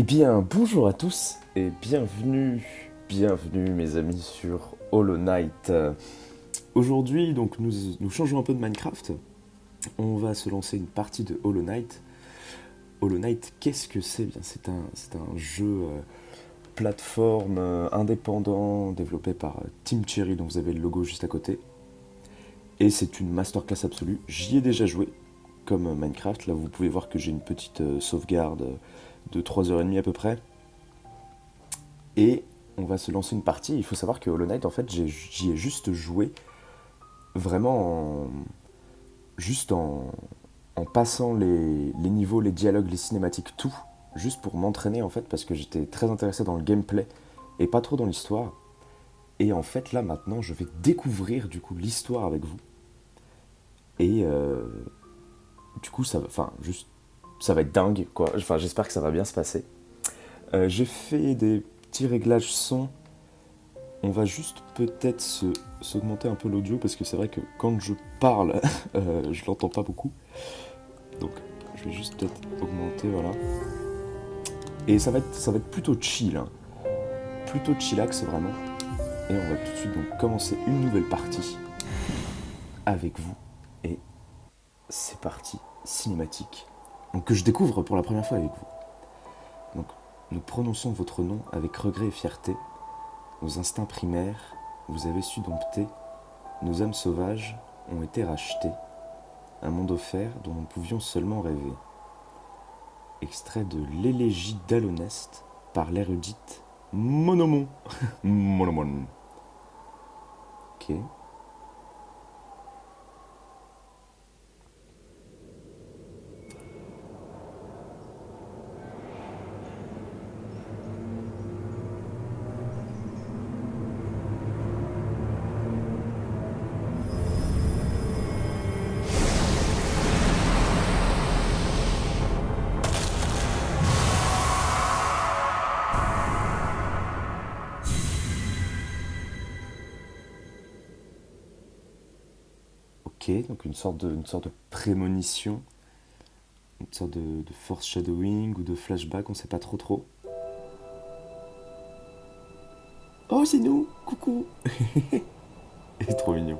Eh bien, bonjour à tous et bienvenue mes amis sur Hollow Knight. Aujourd'hui, donc nous changeons un peu de Minecraft. On va se lancer une partie de Hollow Knight. Hollow Knight, qu'est-ce que c'est? Bien, c'est un jeu plateforme indépendant développé par Team Cherry, dont vous avez le logo juste à côté. Et c'est une masterclass absolue. J'y ai déjà joué, comme Minecraft. Là, vous pouvez voir que j'ai une petite sauvegarde de 3h30 à peu près. Et on va se lancer une partie. Il faut savoir que Hollow Knight, en fait, j'y ai juste joué vraiment en passant les niveaux, les dialogues, les cinématiques, tout, juste pour m'entraîner en fait, parce que j'étais très intéressé dans le gameplay et pas trop dans l'histoire. Et en fait, là maintenant, je vais découvrir du coup l'histoire avec vous. Et du coup, ça va être dingue, quoi. Enfin, j'espère que ça va bien se passer. J'ai fait des petits réglages son. On va juste peut-être s'augmenter un peu l'audio parce que c'est vrai que quand je parle, je l'entends pas beaucoup. Donc je vais juste peut-être augmenter, voilà. Et ça va être plutôt chill, hein. Plutôt chillax vraiment. Et on va tout de suite donc commencer une nouvelle partie avec vous. Et c'est parti, cinématique. Donc que je découvre pour la première fois avec vous. Donc nous prononçons votre nom avec regret et fierté. Nos instincts primaires, vous avez su dompter. Nos âmes sauvages ont été rachetées. Un monde offert dont nous pouvions seulement rêver. Extrait de l'élégie d'Alonest par l'érudite Monomon. Monomon. Ok. Ok, donc une sorte de prémonition, une sorte de foreshadowing ou de flashback, on sait pas trop. Oh, c'est nous. Coucou. Il est trop mignon.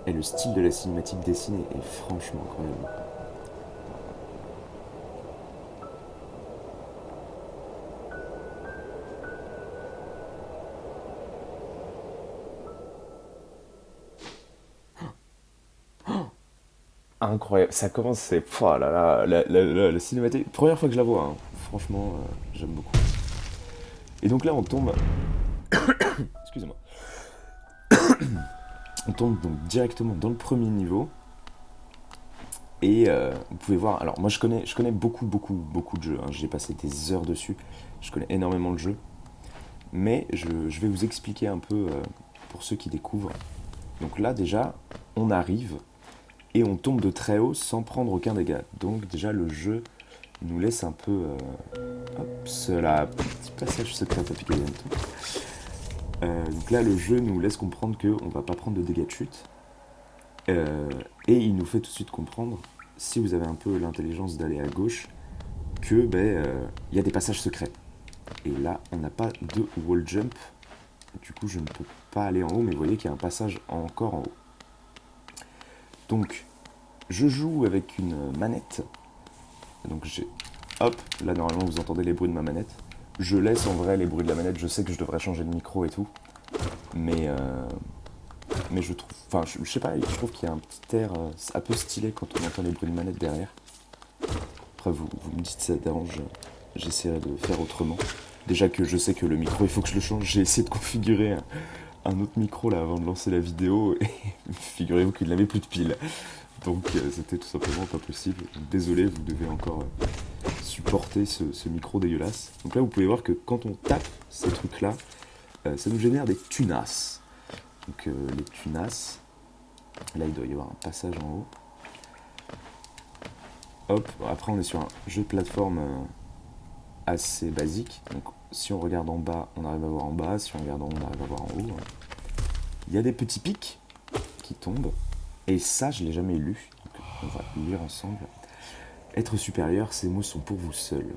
Et le style de la cinématique dessinée est franchement incroyable. Incroyable, ça commence, c'est... Oh là là, la cinématique... Première fois que je la vois, hein. Franchement, j'aime beaucoup. Et donc là, on tombe... Excusez-moi. On tombe donc directement dans le premier niveau. Et vous pouvez voir... Alors, moi, je connais beaucoup de jeux, hein. J'ai passé des heures dessus. Je connais énormément le jeu. Mais je vais vous expliquer un peu pour ceux qui découvrent. Donc là, déjà, on arrive et on tombe de très haut sans prendre aucun dégât. Donc déjà, le jeu nous laisse un peu... hop, cela, petit passage secret à Picayento. Donc là, le jeu nous laisse comprendre qu'on ne va pas prendre de dégâts de chute. Et il nous fait tout de suite comprendre, si vous avez un peu l'intelligence d'aller à gauche, que y a des passages secrets. Et là, on n'a pas de wall jump. Du coup, je ne peux pas aller en haut, mais vous voyez qu'il y a un passage encore en haut. Donc, je joue avec une manette. Donc hop, là normalement vous entendez les bruits de ma manette. Je laisse en vrai les bruits de la manette, je sais que je devrais changer de micro et tout. Mais je trouve... Enfin, je sais pas, je trouve qu'il y a un petit air un peu stylé quand on entend les bruits de manette derrière. Après, vous me dites si ça dérange, j'essaierai de faire autrement. Déjà que je sais que le micro, il faut que je le change. J'ai essayé de configurer un autre micro là avant de lancer la vidéo et figurez-vous qu'il n'avait plus de piles. Donc c'était tout simplement pas possible. Donc, désolé, vous devez encore supporter ce micro dégueulasse. Donc là, vous pouvez voir que quand on tape ces trucs-là, ça nous génère des tunas. Donc les tunas, là il doit y avoir un passage en haut. Hop, après on est sur un jeu de plateforme assez basique. Donc si on regarde en bas, on arrive à voir en bas. Si on regarde en haut, on arrive à voir en haut. Il y a des petits pics qui tombent. Et ça, je l'ai jamais lu. Donc, on va le lire ensemble. Être supérieur, ces mots sont pour vous seuls.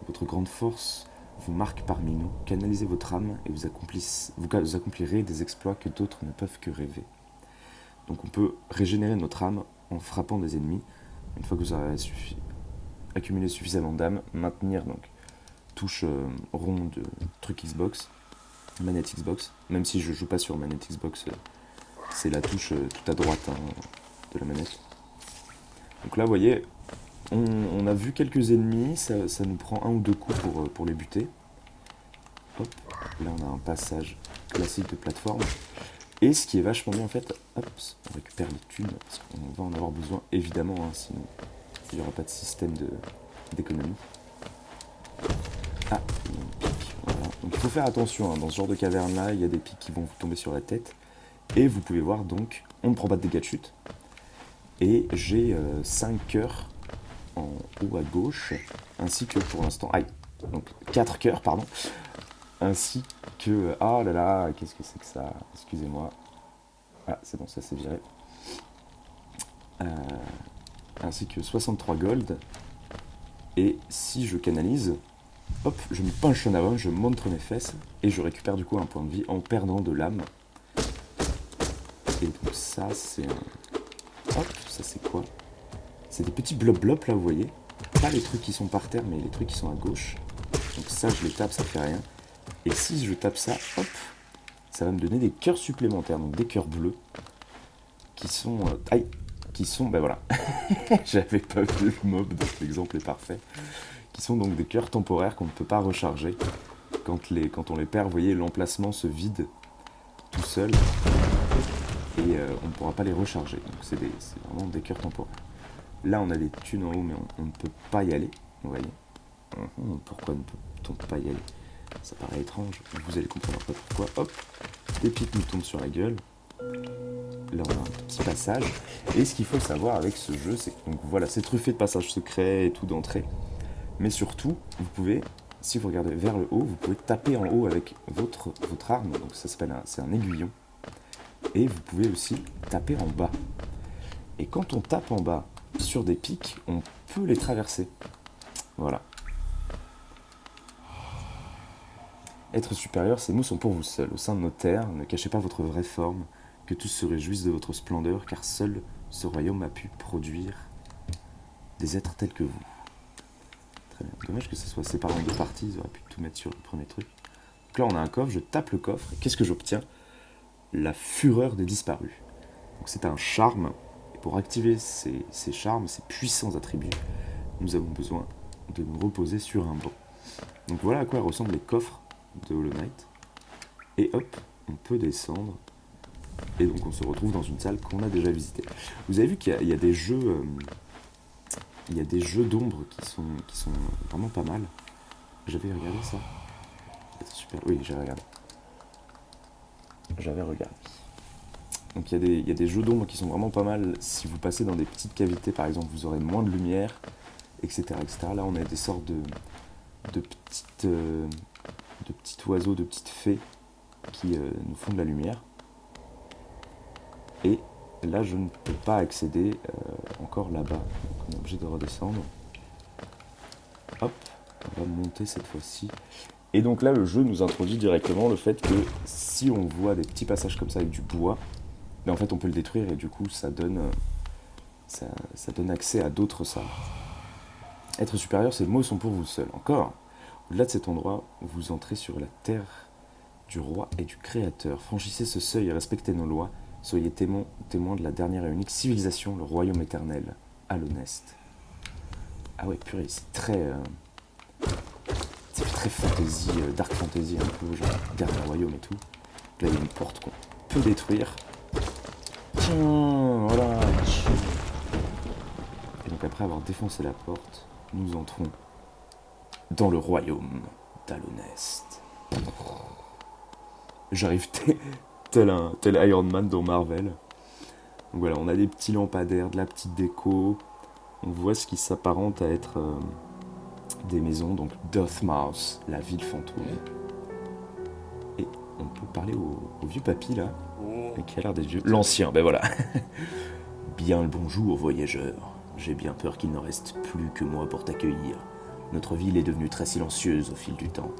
Votre grande force vous marque parmi nous. Canalisez votre âme et vous accomplirez des exploits que d'autres ne peuvent que rêver. Donc on peut régénérer notre âme en frappant des ennemis. Une fois que vous aurez accumulé suffisamment d'âme, maintenir donc touche ronde, truc Xbox, manette Xbox. Même si je joue pas sur manette Xbox, c'est la touche tout à droite de la manette. Donc là, vous voyez, on a vu quelques ennemis, ça nous prend 1 ou 2 coups pour les buter. Hop, là on a un passage classique de plateforme. Et ce qui est vachement bien en fait, hop, on récupère les thunes, parce qu'on va en avoir besoin évidemment, sinon il n'y aura pas de système d'économie. Ah, il y a un pic, voilà. Donc il faut faire attention, dans ce genre de caverne là, il y a des pics qui vont vous tomber sur la tête. Et vous pouvez voir donc, on ne prend pas de dégâts de chute. Et j'ai 5 cœurs en haut à gauche, ainsi que pour l'instant, donc 4 cœurs, pardon, ainsi que, oh là là, qu'est-ce que c'est que ça, excusez-moi, c'est bon, ça s'est viré, ainsi que 63 gold, et si je canalise, hop, je me penche en avant, je montre mes fesses, et je récupère du coup un point de vie en perdant de l'âme, et donc ça c'est un, hop, ça c'est quoi? C'est des petits blops là, vous voyez. Pas les trucs qui sont par terre, mais les trucs qui sont à gauche. Donc ça, je les tape, ça fait rien. Et si je tape ça, hop, ça va me donner des cœurs supplémentaires. Donc des cœurs bleus. Qui sont... ben voilà. J'avais pas vu le mob, donc l'exemple est parfait. Qui sont donc des cœurs temporaires qu'on ne peut pas recharger. Quand on les perd, vous voyez, l'emplacement se vide tout seul. Et on ne pourra pas les recharger. Donc c'est vraiment des cœurs temporaires. Là, on a des thunes en haut, mais on ne peut pas y aller. Vous voyez. Pourquoi ne peut-on pas y aller? Ça paraît étrange. Vous allez comprendre après pourquoi. Hop, des pics nous tombent sur la gueule. Là, on a un petit passage. Et ce qu'il faut savoir avec ce jeu, c'est que donc, voilà, c'est truffé de passages secrets et tout d'entrée. Mais surtout, vous pouvez, si vous regardez vers le haut, vous pouvez taper en haut avec votre arme. Donc ça s'appelle c'est un aiguillon. Et vous pouvez aussi taper en bas. Et quand on tape en bas, sur des pics, on peut les traverser. Voilà. Être supérieur, ces mots sont pour vous seuls. Au sein de nos terres, ne cachez pas votre vraie forme, que tous se réjouissent de votre splendeur, car seul ce royaume a pu produire des êtres tels que vous. Très bien. Dommage que ce soit séparé en deux parties, ils auraient pu tout mettre sur le premier truc. Donc là, on a un coffre, je tape le coffre, et qu'est-ce que j'obtiens? La fureur des disparus. Donc c'est un charme. Pour activer ces charmes, ces puissants attributs, nous avons besoin de nous reposer sur un banc. Donc voilà à quoi ressemblent les coffres de Hollow Knight. Et hop, on peut descendre. Et donc on se retrouve dans une salle qu'on a déjà visitée. Vous avez vu qu'il y a des jeux... il y a des jeux d'ombre qui sont vraiment pas mal. J'avais regardé ça. C'est super. Oui, j'avais regardé. Donc il y a des jeux d'ombre qui sont vraiment pas mal. Si vous passez dans des petites cavités, par exemple, vous aurez moins de lumière, etc. etc. Là, on a des sortes de petits oiseaux, de petites fées qui nous font de la lumière. Et là, je ne peux pas accéder encore là-bas. Donc on est obligé de redescendre. Hop, on va monter cette fois-ci. Et donc là, le jeu nous introduit directement le fait que si on voit des petits passages comme ça avec du bois, mais en fait on peut le détruire et du coup ça donne accès à d'autres salles. Être supérieur, ces mots sont pour vous seuls. Encore, au-delà de cet endroit, vous entrez sur la terre du roi et du créateur. Franchissez ce seuil et respectez nos lois. Soyez témoins de la dernière et unique civilisation, le royaume éternel, à l'honnête. Ah ouais, purée, c'est très fantasy, dark fantasy un peu, genre dernier royaume et tout. Là, il y a une porte qu'on peut détruire. Tiens, voilà. Et donc après avoir défoncé la porte, nous entrons dans le royaume d'Alonest. J'arrive tel Iron Man dans Marvel. Donc voilà, on a des petits lampadaires, de la petite déco. On voit ce qui s'apparente à être des maisons, donc Dartmouth, la ville fantôme. Et on peut parler au vieux papy là, et qui a l'air d'être vieux. L'ancien, ben voilà. Bien le bonjour, voyageur. J'ai bien peur qu'il n'en reste plus que moi pour t'accueillir. Notre ville est devenue très silencieuse au fil du temps.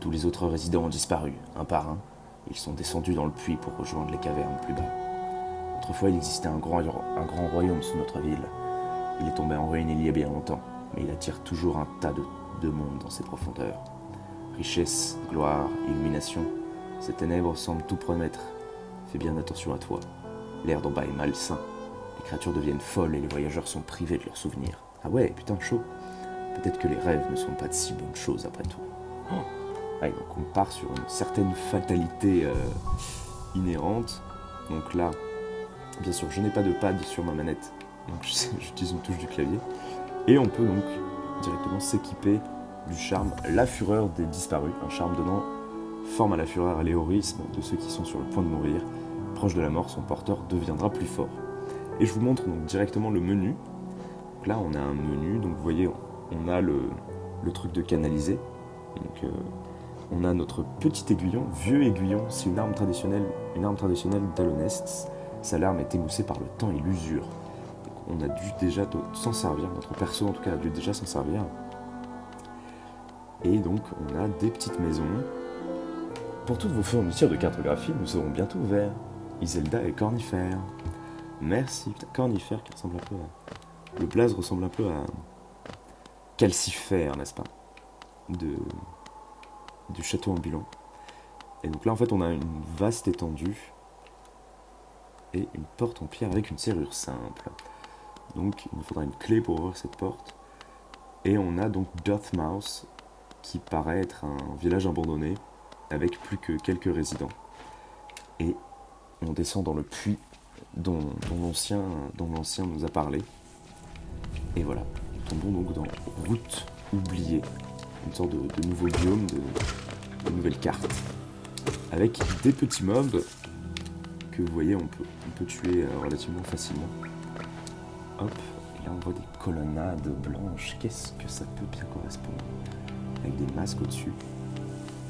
Tous les autres résidents ont disparu, un par un. Ils sont descendus dans le puits pour rejoindre les cavernes plus bas. Autrefois, il existait un grand royaume sous notre ville. Il est tombé en ruine il y a bien longtemps, mais il attire toujours un tas de monde dans ses profondeurs. Richesse, gloire, illumination, ces ténèbres semblent tout promettre. Fais bien attention à toi. L'air d'en bas est malsain. Les créatures deviennent folles et les voyageurs sont privés de leurs souvenirs. Ah ouais, putain, chaud. Peut-être que les rêves ne sont pas de si bonnes choses après tout. Oh. Allez, donc on part sur une certaine fatalité inhérente. Donc là, bien sûr, je n'ai pas de pad sur ma manette, donc j'utilise une touche du clavier. Et on peut donc directement s'équiper du charme La Fureur des Disparus, un charme donnant forme à la fureur à l'héroïsme de ceux qui sont sur le point de mourir. Proche de la mort, son porteur deviendra plus fort. Et je vous montre donc directement le menu. Donc là, on a un menu, donc vous voyez, on a le truc de canaliser. Donc on a notre petit aiguillon, vieux aiguillon, c'est une arme traditionnelle d'Alonest. Sa lame est émoussée par le temps et l'usure. Donc on a dû déjà s'en servir, notre perso en tout cas a dû déjà s'en servir. Et donc on a des petites maisons. Pour toutes vos fournitures de cartographie, nous serons bientôt vers Iselda et Cornifère. Merci, Cornifère qui ressemble un peu à... Le blaze ressemble un peu à Calcifère, n'est-ce pas, du château ambulant. Et donc là en fait on a une vaste étendue et une porte en pierre avec une serrure simple. Donc il nous faudra une clé pour ouvrir cette porte. Et on a donc Dartmouth qui paraît être un village abandonné avec plus que quelques résidents. Et on descend dans le puits dont l'ancien nous a parlé. Et voilà, nous tombons donc dans Route oubliée, une sorte de nouveau biome, de nouvelle carte, avec des petits mobs que vous voyez on peut tuer relativement facilement. Hop, et là on voit des colonnades blanches, qu'est-ce que ça peut bien correspondre, avec des masques au-dessus.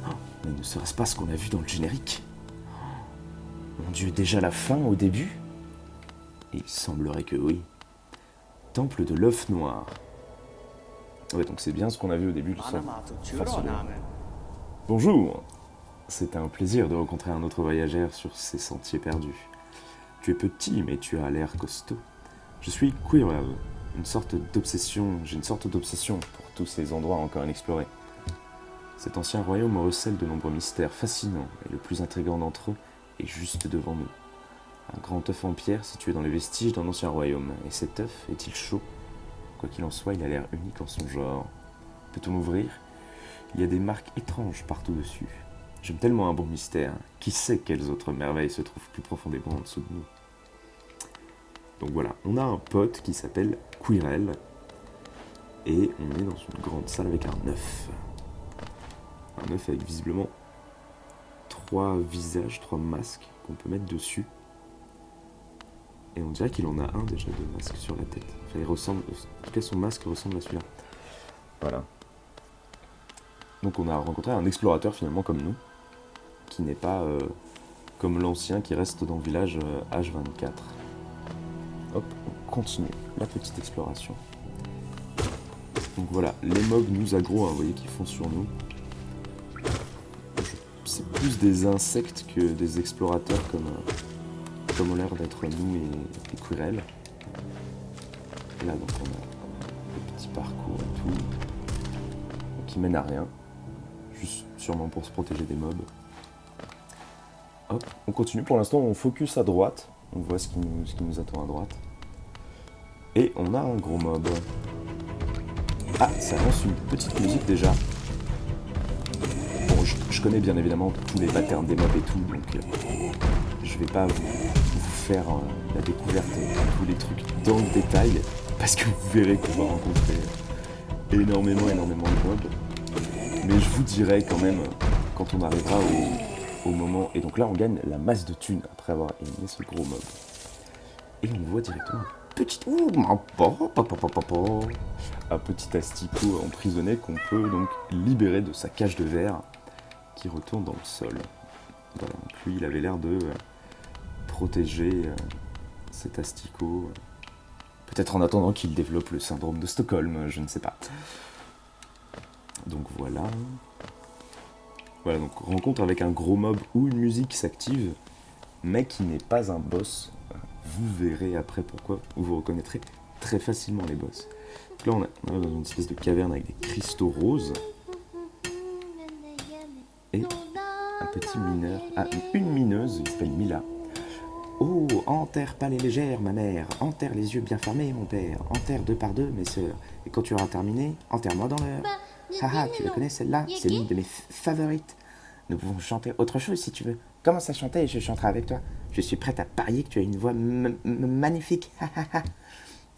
Oh, mais ne serait-ce pas ce qu'on a vu dans le générique? Oh, mon Dieu, déjà la fin au début? Il semblerait que oui. Temple de l'œuf noir. Ouais, donc c'est bien ce qu'on a vu au début du son. Bonjour! C'est un plaisir de rencontrer un autre voyageur sur ces sentiers perdus. Tu es petit, mais tu as l'air costaud. Je suis Quirrell, j'ai une sorte d'obsession pour tous ces endroits encore inexplorés. Cet ancien royaume recèle de nombreux mystères fascinants, et le plus intrigant d'entre eux est juste devant nous. Un grand œuf en pierre situé dans les vestiges d'un ancien royaume. Et cet œuf est-il chaud? Quoi qu'il en soit, il a l'air unique en son genre. Peut-on l'ouvrir? Il y a des marques étranges partout dessus. J'aime tellement un bon mystère. Qui sait quelles autres merveilles se trouvent plus profondément en dessous de nous? Donc voilà, on a un pote qui s'appelle Quirrell. Et on est dans une grande salle avec un œuf. Un œuf avec visiblement 3 visages, 3 masques qu'on peut mettre dessus. Et on dirait qu'il en a un déjà de masque sur la tête. Enfin, il ressemble, en tout cas son masque ressemble à celui-là. Voilà. Donc on a rencontré un explorateur finalement comme nous, qui n'est pas comme l'ancien qui reste dans le village H24. Hop, on continue la petite exploration. Donc voilà, les mobs nous aggro, hein, vous voyez, qui font sur nous. C'est plus des insectes que des explorateurs comme ont l'air d'être nous et Quirrell. Là donc on a le petit parcours et tout, qui mène à rien, juste sûrement pour se protéger des mobs. Hop, on continue, pour l'instant on focus à droite, on voit ce qui nous attend à droite. Et on a un gros mob. Ah, ça lance une petite musique déjà. Bon, je connais bien évidemment tous les patterns des mobs et tout, donc je vais pas vous faire la découverte de tous les trucs dans le détail, parce que vous verrez qu'on va rencontrer énormément de mobs. Mais je vous dirai quand même quand on arrivera au moment. Et donc là on gagne la masse de thunes après avoir éliminé ce gros mob. Et on voit directement un petit asticot emprisonné qu'on peut donc libérer de sa cage de verre qui retourne dans le sol. Voilà, donc lui, il avait l'air de protéger cet asticot. Peut-être en attendant qu'il développe le syndrome de Stockholm, je ne sais pas. Donc voilà. Voilà, donc rencontre avec un gros mob où une musique s'active, mais qui n'est pas un boss. Vous verrez après pourquoi, vous reconnaîtrez très facilement les boss. Donc là, on est dans une espèce de caverne avec des cristaux roses. Et un petit mineur, une mineuse, qui s'appelle Mila. Oh, enterre pas les légères, ma mère, enterre les yeux bien fermés, mon père, enterre 2 par 2, mes sœurs, et quand tu auras terminé, enterre-moi dans l'heure. Haha, tu la connais celle-là? C'est l'une de mes favorites. Nous pouvons chanter autre chose si tu veux. Commence à chanter et je chanterai avec toi. Je suis prête à parier que tu as une voix magnifique.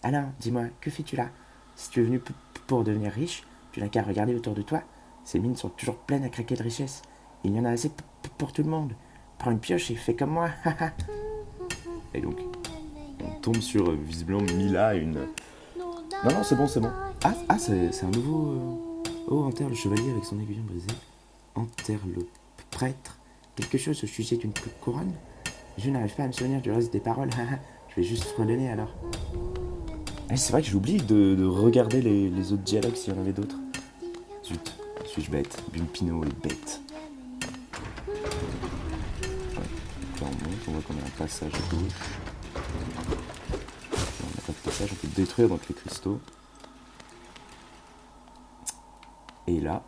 Alors, dis-moi, que fais-tu là? Si tu es venu pour devenir riche, tu n'as qu'à regarder autour de toi. Ces mines sont toujours pleines à craquer de richesses. Il y en a assez pour tout le monde. Prends une pioche et fais comme moi. Et donc, on tombe sur, visiblement, Mila, une... Non, c'est bon. Ah, c'est un nouveau... Oh, enterre le chevalier avec son aiguillon brisé. Enterre le prêtre. Quelque chose au sujet d'une couronne? Je n'arrive pas à me souvenir du reste des paroles. Je vais juste fredonner alors. Ah, c'est vrai que j'oublie de regarder les autres dialogues s'il y en avait d'autres. Zut, suis-je bête? Bumpino est bête. Là on monte, on voit qu'on a un passage à gauche. On n'a pas de passage, on peut détruire donc les cristaux. Et là,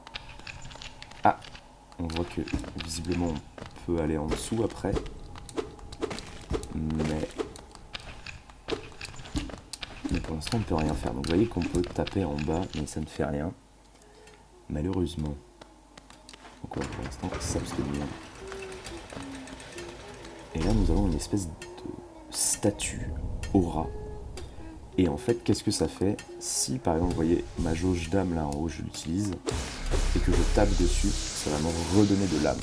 on voit que visiblement on peut aller en dessous après. Mais pour l'instant on ne peut rien faire. Donc vous voyez qu'on peut taper en bas, mais ça ne fait rien. Malheureusement. Donc on va pour l'instant s'abstenir. Et là, nous avons une espèce de statue aura. Et en fait, qu'est-ce que ça fait si, par exemple, vous voyez ma jauge d'âme là en haut, je l'utilise, et que je tape dessus, ça va me redonner de l'âme.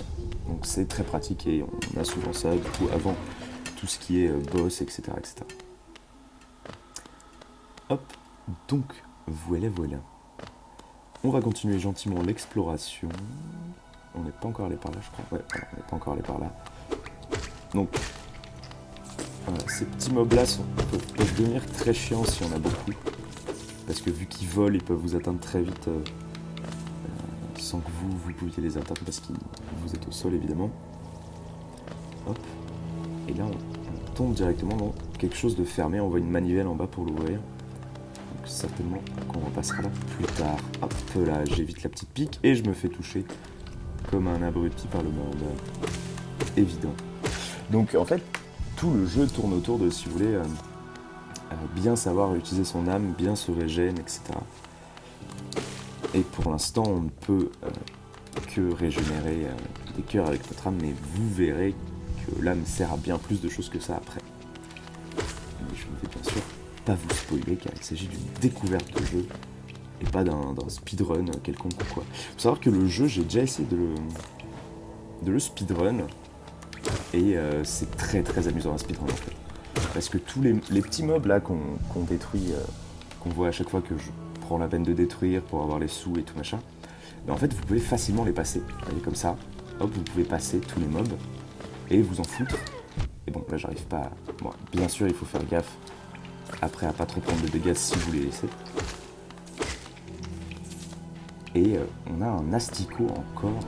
Donc c'est très pratique et on a souvent ça, du coup, avant tout ce qui est boss, etc., etc. Hop, donc voilà. On va continuer gentiment l'exploration. On n'est pas encore allé par là, je crois. Ouais, on n'est pas encore allé par là. Donc, ces petits mobs-là peuvent devenir très chiants s'il y en a beaucoup. Parce que vu qu'ils volent, ils peuvent vous atteindre très vite sans que vous pouviez les atteindre parce que vous êtes au sol évidemment. Hop. Et là, on tombe directement dans quelque chose de fermé. On voit une manivelle en bas pour l'ouvrir. Donc certainement qu'on repassera là plus tard. Hop là, j'évite la petite pique et je me fais toucher comme un abruti par le mob. Évident. Donc en fait, tout le jeu tourne autour de, si vous voulez, bien savoir utiliser son âme, bien se régénérer, etc. Et pour l'instant, on ne peut que régénérer des cœurs avec notre âme, mais vous verrez que l'âme sert à bien plus de choses que ça après. Mais je ne vais bien sûr pas vous spoiler, car il s'agit d'une découverte de jeu, et pas d'un speedrun quelconque ou quoi. Il faut savoir que le jeu, j'ai déjà essayé de le speedrun, et c'est très très amusant à speedrun en fait. Parce que tous les petits mobs là qu'on détruit, qu'on voit à chaque fois que je prends la peine de détruire pour avoir les sous et tout machin, mais en fait vous pouvez facilement les passer. Vous voyez comme ça, hop, vous pouvez passer tous les mobs et vous en foutre. Et bon là j'arrive pas à... Bon, bien sûr il faut faire gaffe après à pas trop prendre de dégâts si vous les laissez. Et on a un asticot encore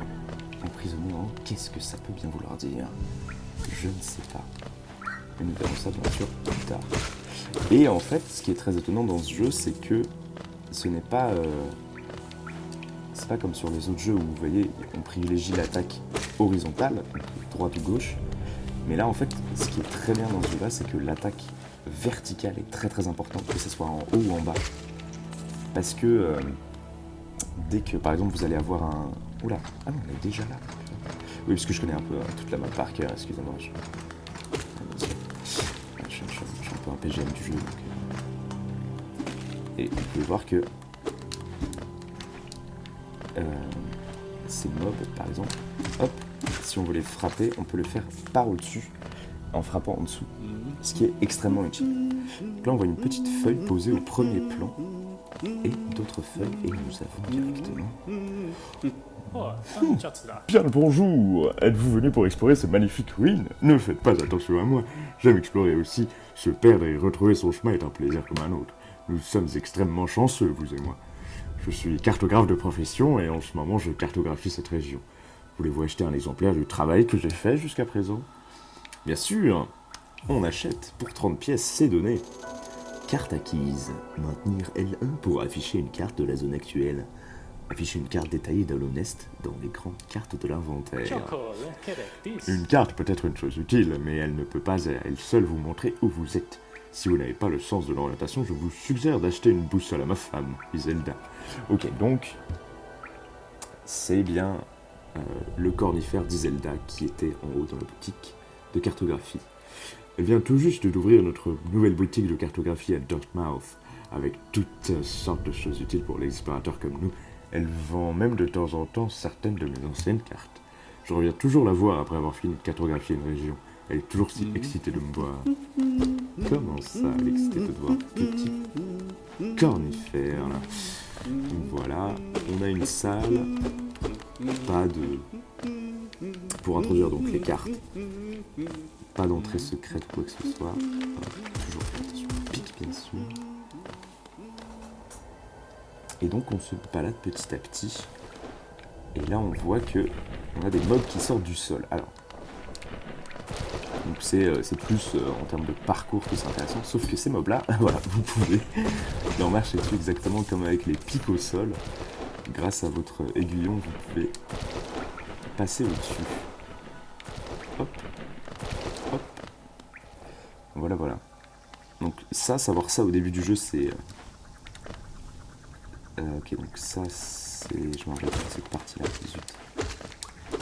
emprisonné en... Qu'est-ce que ça peut bien vouloir dire? Je ne sais pas. Mais nous verrons ça bien sûr plus tard. Et en fait, ce qui est très étonnant dans ce jeu, c'est que ce n'est pas... c'est pas comme sur les autres jeux où vous voyez, on privilégie l'attaque horizontale, donc droite ou gauche. Mais là, en fait, ce qui est très bien dans ce jeu-là, c'est que l'attaque verticale est très très importante, que ce soit en haut ou en bas. Parce que dès que, par exemple, vous allez avoir un... Oula, ah non, on est déjà là. Oui, parce que je connais un peu toute la map par cœur, excusez-moi. Je suis un peu un PGM du jeu. Donc... Et vous pouvez voir que ces mobs, par exemple, hop, si on veut les frapper, on peut le faire par au-dessus en frappant en dessous, ce qui est extrêmement utile. Donc là, on voit une petite feuille posée au premier plan et d'autres feuilles, et nous avons directement Bien le bonjour. Êtes-vous venu pour explorer ces magnifiques ruines? Ne faites pas attention à moi. J'aime explorer aussi. Se perdre et retrouver son chemin est un plaisir comme un autre. Nous sommes extrêmement chanceux, vous et moi. Je suis cartographe de profession et en ce moment je cartographie cette région. Voulez-vous acheter un exemplaire du travail que j'ai fait jusqu'à présent? Bien sûr. On achète pour 30 pièces, c'est donné. Carte acquise. Maintenir L1 pour afficher une carte de la zone actuelle. Afficher une carte détaillée d'Halonest dans l'écran carte de l'inventaire. Une carte peut être une chose utile, mais elle ne peut pas à elle seule vous montrer où vous êtes. Si vous n'avez pas le sens de l'orientation, je vous suggère d'acheter une boussole à ma femme, Iselda. Ok, donc, c'est bien le cornifère d'Iselda qui était en haut dans la boutique de cartographie. Elle vient tout juste d'ouvrir notre nouvelle boutique de cartographie à Dartmouth, avec toutes sortes de choses utiles pour les explorateurs comme nous. Elle vend même de temps en temps certaines de mes anciennes cartes. Je reviens toujours la voir après avoir fini de cartographier une région. Elle est toujours si excitée de me voir. Comment ça, elle est excitée de te voir, petit cornifère, là. Donc voilà, on a une salle, pas de... Pour introduire donc les cartes. Pas d'entrée secrète ou quoi que ce soit. Toujours faire attention au pic, bien sûr. Et donc on se balade petit à petit. Et là on voit que on a des mobs qui sortent du sol. Alors, donc c'est plus en termes de parcours que c'est intéressant. Sauf que ces mobs là, voilà, vous pouvez leur marcher dessus exactement comme avec les pics au sol. Grâce à votre aiguillon, vous pouvez passer au-dessus. Hop. Hop. Voilà, voilà. Donc ça, savoir ça au début du jeu, c'est... ok, donc ça, c'est... Je m'en rappelle pas de cette partie-là, 18. Hop.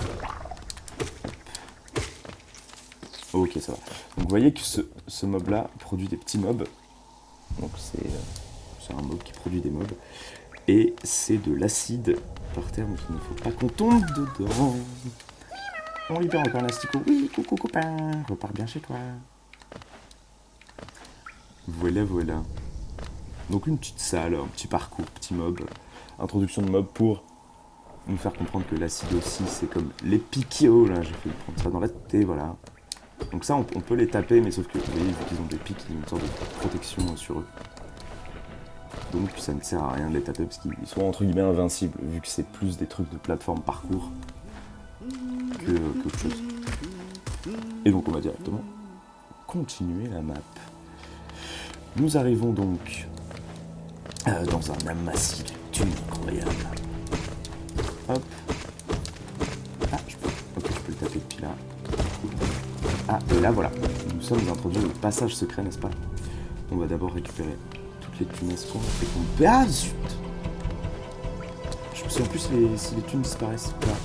Ok, ça va. Donc vous voyez que ce mob-là produit des petits mobs. Donc c'est un mob qui produit des mobs. Et c'est de l'acide par terre, donc il ne faut pas qu'on tombe dedans. On libère encore un asticot. Oui, coucou copain, repars bien chez toi. Voilà, voilà. Donc une petite salle, un petit parcours, petit mob. Introduction de mob pour nous faire comprendre que l'acide aussi, c'est comme les piquios, là. J'ai fait prendre ça dans la tête, voilà. Donc ça, on peut les taper, mais sauf que, vous voyez, vu qu'ils ont des pics, ils ont une sorte de protection sur eux. Donc ça ne sert à rien de les taper parce qu'ils sont entre guillemets invincibles, vu que c'est plus des trucs de plateforme parcours qu'autre chose. Et donc on va directement continuer la map. Nous arrivons donc dans un amassis de thunes incroyable. Hop. Ah, je peux le taper depuis là. Ah, et là voilà, nous sommes introduits au passage secret, n'est-ce pas? On va d'abord récupérer toutes les thunes escomptes et qu'on... Ah, zut! Je me souviens plus si les thunes disparaissent ou pas.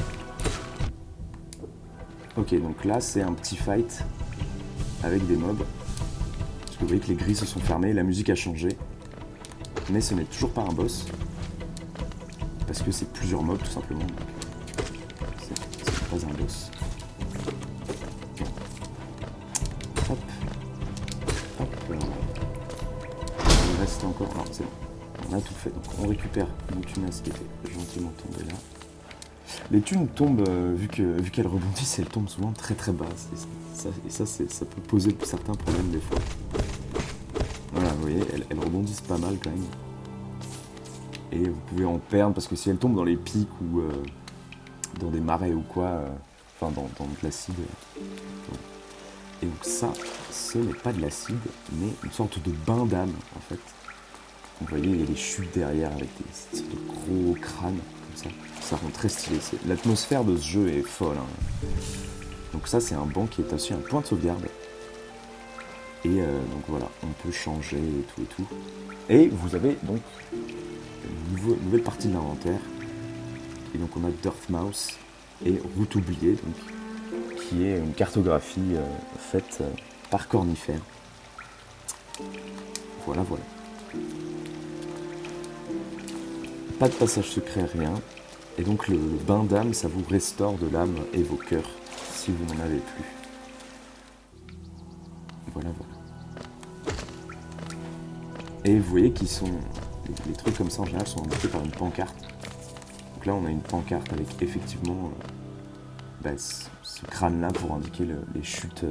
Ok, donc là c'est un petit fight avec des mobs. Parce que vous voyez que les grilles se sont fermées, la musique a changé. Mais ce n'est toujours pas un boss. Parce que c'est plusieurs mobs tout simplement. C'est pas un boss. Hop. Hop. Il reste encore... Non, c'est bon. On a tout fait. Donc on récupère une tunasse qui était gentiment tombée là. Les thunes tombent, vu qu'elles rebondissent, elles tombent souvent très très bas. Et ça peut poser certains problèmes des fois. Voilà, vous voyez, elles rebondissent pas mal quand même. Et vous pouvez en perdre, parce que si elles tombent dans les pics ou dans des marais ou quoi, enfin dans de l'acide. Et donc ça, ce n'est pas de l'acide, mais une sorte de bain d'âme en fait. Vous voyez, il y a des chutes derrière avec des sortes de gros crânes comme ça. Ça rend très stylé. L'atmosphère de ce jeu est folle. Hein. Donc ça, c'est un banc qui est aussi un point de sauvegarde. Et donc voilà, on peut changer et tout et tout. Et vous avez donc une nouvelle partie de l'inventaire. Et donc on a Dartmouth et Route oubliée, donc, qui est une cartographie faite par Cornifère. Voilà, voilà. Pas de passage secret, rien. Et donc le bain d'âme, ça vous restaure de l'âme et vos cœurs, si vous n'en avez plus. Voilà, voilà. Et vous voyez qu'ils sont... Les trucs comme ça, en général, sont indiqués par une pancarte. Donc là, on a une pancarte avec effectivement ce crâne-là pour indiquer les chutes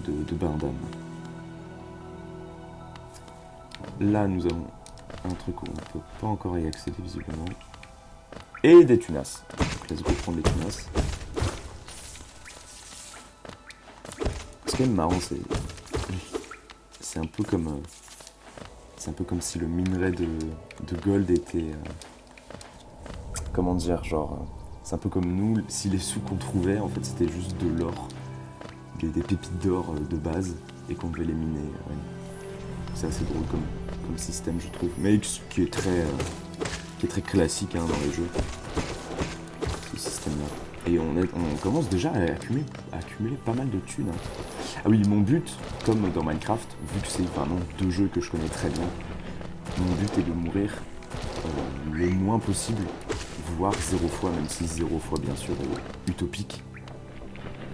de Burnham. Là, nous avons un truc où on ne peut pas encore y accéder visiblement. Et des tunas. Donc, let's go prendre les tunas. Ce qui est marrant, c'est un peu comme si le minerai de gold était comment dire, genre c'est un peu comme nous, si les sous qu'on trouvait en fait c'était juste de l'or, des pépites d'or de base et qu'on devait les miner. Ouais. C'est assez drôle comme système, je trouve, mais qui est très classique dans les jeux, ce système-là. Et on commence déjà à accumuler pas mal de thunes. Ah oui, mon but, comme dans Minecraft, vu que c'est vraiment 2 jeux que je connais très bien, mon but est de mourir le moins possible, voire 0 fois, même si 0 fois bien sûr est utopique.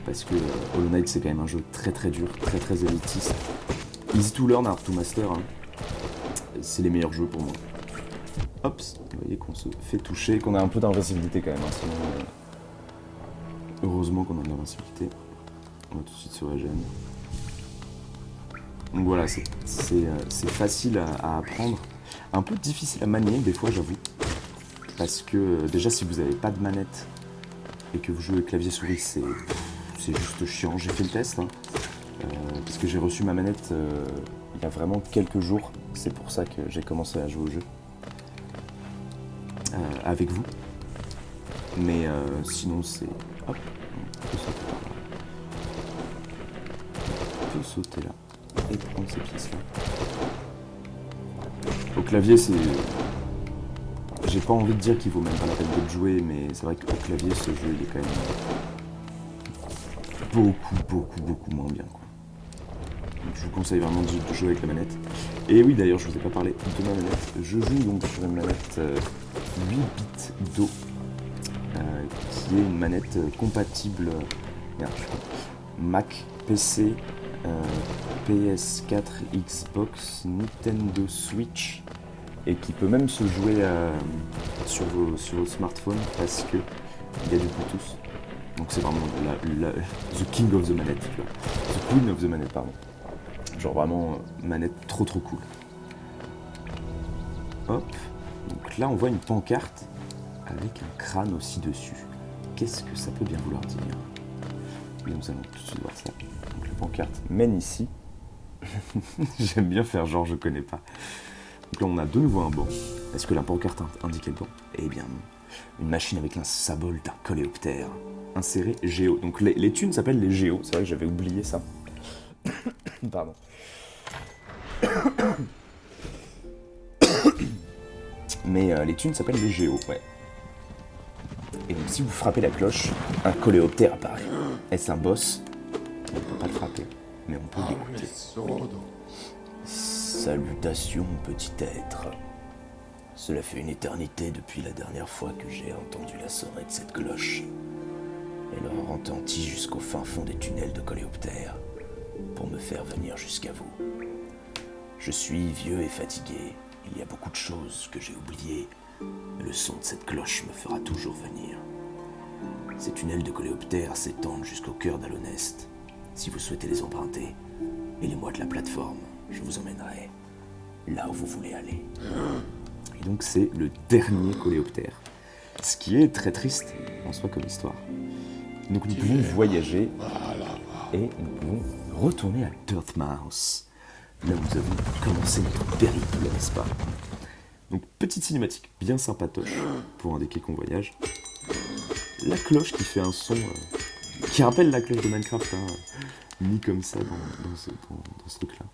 Parce que Hollow Knight c'est quand même un jeu très très dur, très très élitiste. Easy to learn, hard to master, hein. C'est les meilleurs jeux pour moi. Hop, vous voyez qu'on se fait toucher, qu'on a un peu d'invincibilité quand même, hein, sinon, heureusement qu'on a de l'invincibilité. On va tout de suite se régénérer. Donc voilà, c'est facile à apprendre. Un peu difficile à manier des fois, j'avoue. Parce que déjà, si vous n'avez pas de manette et que vous jouez clavier souris, c'est juste chiant. J'ai fait le test, hein, parce que j'ai reçu ma manette il y a vraiment quelques jours. C'est pour ça que j'ai commencé à jouer au jeu avec vous. Mais sinon, c'est... Hop, on peut sauter par là. On peut sauter là et prendre ces pièces-là. Au clavier, c'est... J'ai pas envie de dire qu'il vaut même pas la peine de jouer, mais c'est vrai qu'au clavier, ce jeu, il est quand même beaucoup moins bien, quoi. Donc, je vous conseille vraiment de jouer avec la manette. Et oui, d'ailleurs, je vous ai pas parlé de ma manette. Je joue donc sur une manette 8 bits d'eau, qui est une manette compatible Mac, PC, PS4, Xbox, Nintendo Switch, et qui peut même se jouer sur vos smartphones parce que il y a du Bluetooth. Donc c'est vraiment the king of the manette, tu vois. The queen of the manette, pardon. Genre vraiment manette trop cool. Hop. Donc là on voit une pancarte avec un crâne aussi dessus. Qu'est-ce que ça peut bien vouloir dire? Oui, nous allons tout de suite voir ça. Donc la pancarte mène ici. J'aime bien faire genre je connais pas. Donc là on a de nouveau un banc. Est-ce que la pancarte indiquait le banc? Eh bien non. Une machine avec un symbole d'un coléoptère. Inséré Géo. Donc les thunes s'appellent les Géos. C'est vrai que j'avais oublié ça. Pardon. Mais les thunes s'appellent les Géos, ouais. Et donc si vous frappez la cloche, un coléoptère apparaît. Est-ce un boss? On ne peut pas le frapper, mais on peut l'écouter. Salutations, petit être. Cela fait une éternité depuis la dernière fois que j'ai entendu la sonnette de cette cloche. Elle retentit jusqu'au fin fond des tunnels de coléoptère pour me faire venir jusqu'à vous. Je suis vieux et fatigué. Il y a beaucoup de choses que j'ai oubliées, mais le son de cette cloche me fera toujours venir. Ces tunnels de coléoptère s'étendent jusqu'au cœur d'Alonest. Si vous souhaitez les emprunter, mêlez-moi de la plateforme, je vous emmènerai là où vous voulez aller. Et donc c'est le dernier coléoptère, ce qui est très triste en soi comme histoire. Donc nous pouvons voyager et nous pouvons retourner à Dirtmouth. Là où nous avons commencé notre périple, n'est-ce pas? Donc petite cinématique bien sympatoche pour indiquer qu'on voyage. La cloche qui fait un son qui rappelle la cloche de Minecraft, hein, mis comme ça dans ce truc-là.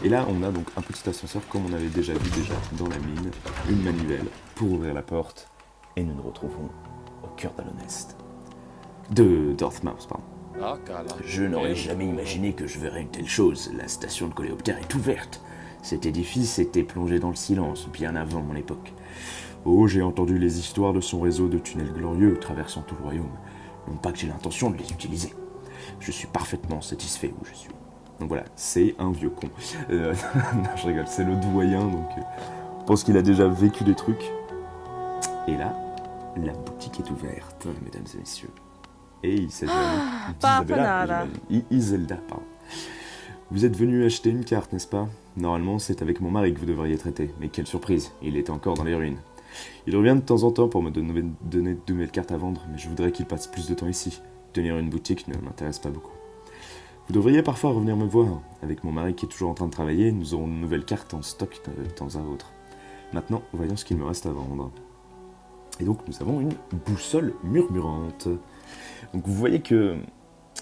Et là on a donc un petit ascenseur comme on avait déjà vu dans la mine, une manivelle pour ouvrir la porte, et nous nous retrouvons au cœur d'Alonest. De Dirtmouth, pardon. Je n'aurais jamais imaginé que je verrais une telle chose. La station de coléoptère est ouverte. Cet édifice était plongé dans le silence bien avant mon époque. Oh, j'ai entendu les histoires de son réseau de tunnels glorieux traversant tout le royaume. Non pas que j'ai l'intention de les utiliser. Je suis parfaitement satisfait où je suis. Donc voilà, c'est un vieux con. Non, je rigole, c'est le doyen, donc je pense qu'il a déjà vécu des trucs. Et là, la boutique est ouverte, mesdames et messieurs. Et il s'agit Papa d'Isabella, nada. j'imagine. Iselda, pardon. Vous êtes venu acheter une carte, n'est-ce pas? Normalement, c'est avec mon mari que vous devriez traiter. Mais quelle surprise, il est encore dans les ruines. Il revient de temps en temps pour me donner de nouvelles cartes à vendre, mais je voudrais qu'il passe plus de temps ici. Tenir une boutique ne m'intéresse pas beaucoup. Vous devriez parfois revenir me voir. Avec mon mari qui est toujours en train de travailler, nous aurons de nouvelles cartes en stock de temps à autre. Maintenant, voyons ce qu'il me reste à vendre. Et donc, nous avons une boussole murmurante. Donc, vous voyez que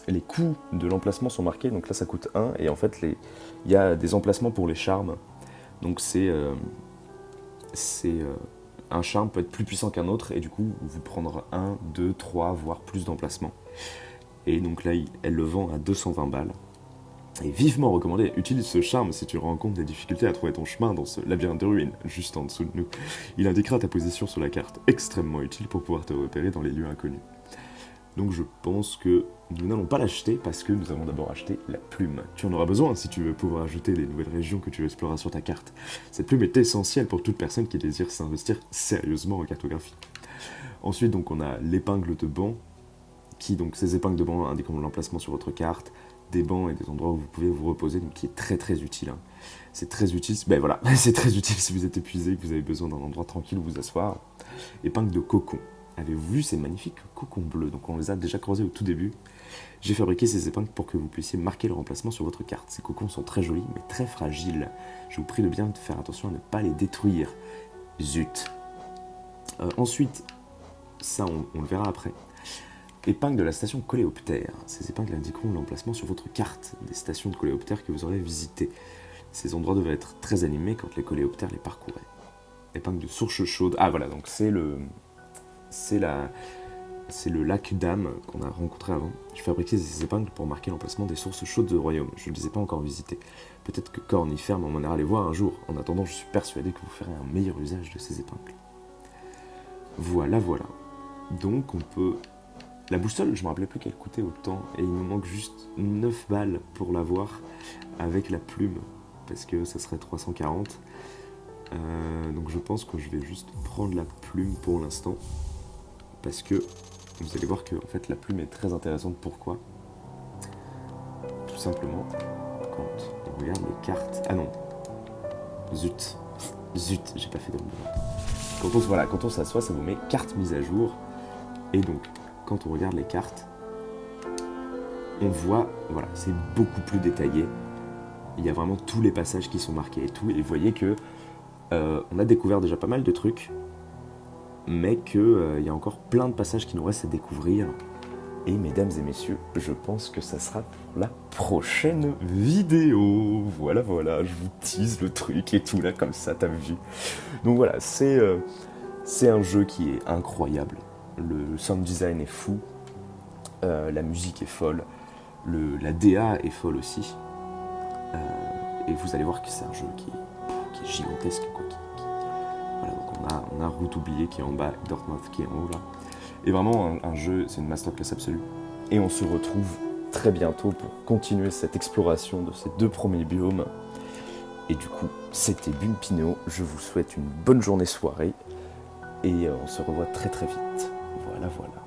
les coûts de l'emplacement sont marqués. Donc là, ça coûte 1. Et en fait, il y a des emplacements pour les charmes. Donc, un charme peut être plus puissant qu'un autre. Et du coup, vous prendrez 1, 2, 3, voire plus d'emplacements. Et donc là, elle le vend à 220 balles. Et vivement recommandé, utilise ce charme si tu rencontres des difficultés à trouver ton chemin dans ce labyrinthe de ruines, juste en dessous de nous. Il indiquera ta position sur la carte, extrêmement utile pour pouvoir te repérer dans les lieux inconnus. Donc je pense que nous n'allons pas l'acheter parce que nous avons d'abord acheté la plume. Tu en auras besoin si tu veux pouvoir ajouter les nouvelles régions que tu exploreras sur ta carte. Cette plume est essentielle pour toute personne qui désire s'investir sérieusement en cartographie. Ensuite, donc, on a l'épingle de banc, donc ces épingles de banc indiquent l'emplacement sur votre carte, des bancs et des endroits où vous pouvez vous reposer, donc qui est très très utile. Hein. C'est très utile, c'est très utile si vous êtes épuisé, que vous avez besoin d'un endroit tranquille où vous asseoir. Épingle de cocon. Avez-vous vu ces magnifiques cocons bleus? Donc on les a déjà croisés au tout début. J'ai fabriqué ces épingles pour que vous puissiez marquer leur emplacement sur votre carte. Ces cocons sont très jolis mais très fragiles. Je vous prie de bien faire attention à ne pas les détruire. Zut. Ensuite, ça on le verra après. Épingles de la station Coléoptère. Ces épingles indiqueront l'emplacement sur votre carte des stations de coléoptères que vous aurez visitées. Ces endroits devaient être très animés quand les coléoptères les parcouraient. Épingles de source chaude. Ah voilà, donc c'est le lac d'âme qu'on a rencontré avant. Je fabriquais ces épingles pour marquer l'emplacement des sources chaudes du royaume. Je ne les ai pas encore visitées. Peut-être que Corne y ferme, on m'en ira les voir un jour. En attendant, je suis persuadé que vous ferez un meilleur usage de ces épingles. Voilà. Donc on peut... La boussole, je me rappelais plus qu'elle coûtait autant, et il me manque juste 9 balles pour l'avoir avec la plume, parce que ça serait 340. Donc je pense que je vais juste prendre la plume pour l'instant, parce que vous allez voir que en fait, la plume est très intéressante. Pourquoi? Tout simplement, quand on regarde les cartes... Ah non, zut, j'ai pas fait de demande. Quand on s'assoit, ça vous met carte mise à jour, et donc quand on regarde les cartes, on voit, voilà, c'est beaucoup plus détaillé. Il y a vraiment tous les passages qui sont marqués et tout. Et vous voyez que on a découvert déjà pas mal de trucs, mais qu'il y a encore plein de passages qui nous restent à découvrir. Et mesdames et messieurs, je pense que ça sera pour la prochaine vidéo. Voilà, je vous tease le truc et tout là, comme ça, t'as vu. Donc voilà, c'est un jeu qui est incroyable. Le sound design est fou, la musique est folle, la DA est folle aussi. Et vous allez voir que c'est un jeu qui est gigantesque. Quoi, voilà, donc on a Route oubliée qui est en bas, Dartmouth qui est en haut là. Et vraiment un jeu, c'est une masterclass absolue. Et on se retrouve très bientôt pour continuer cette exploration de ces 2 premiers biomes. Et du coup, c'était Bulpino, je vous souhaite une bonne journée soirée. Et on se revoit très très vite. Voilà.